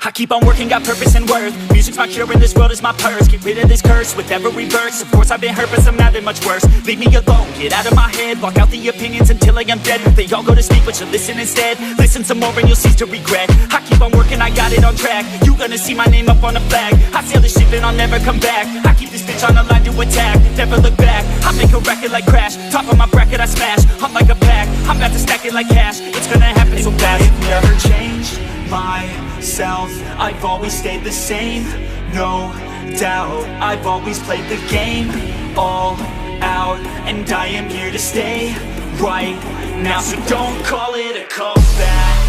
I keep on working, got purpose and worth. Music's my cure and this world is my purse. Get rid of this curse with every verse. Of course I've been hurt but somehow they're much worse. Leave me alone, get out of my head. Block out the opinions until I am dead. They all go to sleep but you listen instead. Listen some more and you'll cease to regret. I keep on working, I got it on track. You gonna see my name up on the flag. I sail this ship and I'll never come back. I keep this bitch on the line to attack. Never look back, I make a record like Crash. Top of my bracket I smash, I'm like a pack. I'm about to stack it like cash. It's gonna happen so fast. I've never changed myself, I've always stayed the same, no doubt. I've always played the game all out, and I am here to stay right now. So don't call it a comeback.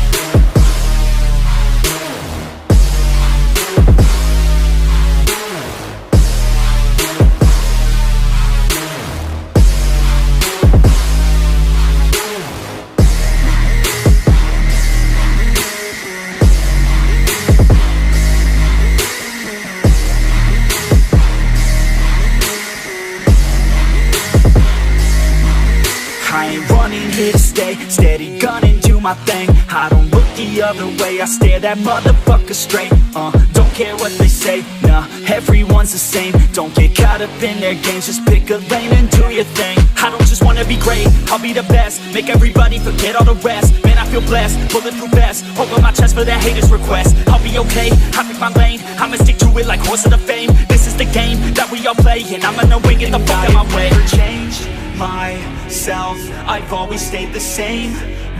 I ain't running, here to stay. Steady gunning, do my thing. I don't look the other way, I stare that motherfucker straight. Don't care what they say, nah, everyone's the same. Don't get caught up in their games, just pick a lane and do your thing. I don't just wanna be great, I'll be the best. Make everybody forget all the rest. Man, I feel blessed, bulletproof vest over my chest for that haters' request. I'll be okay, I pick my lane. I'ma stick to it like horse of the fame. This is the game that we all play, and I'm gonna win, get the fuck out my way. I've never changed myself, I've always stayed the same,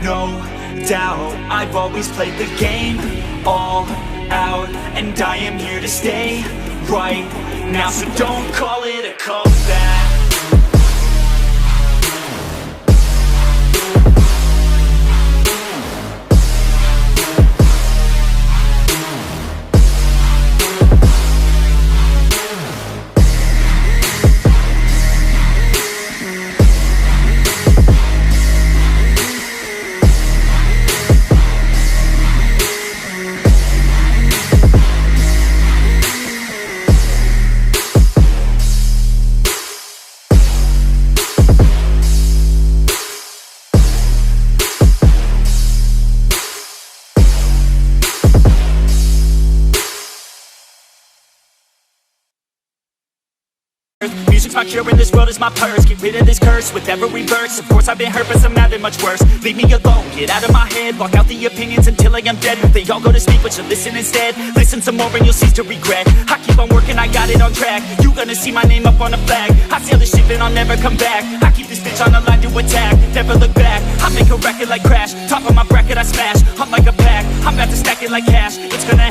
no doubt. I've always played the game all out, and I am here to stay right now. So don't call it a comeback. Music's my cure and this world is my purse. Get rid of this curse with every verse. Of course I've been hurt but somehow they're much worse. Leave me alone, get out of my head. Block out the opinions until I am dead. They all go to sleep but you listen instead. Listen some more and you'll cease to regret. I keep on working, I got it on track. You gonna see my name up on the flag. I sail this ship and I'll never come back. I keep this bitch on the line to attack. Never look back, I make a record like Crash. Top of my bracket I smash, I'm like a pack. I'm about to stack it like cash. It's gonna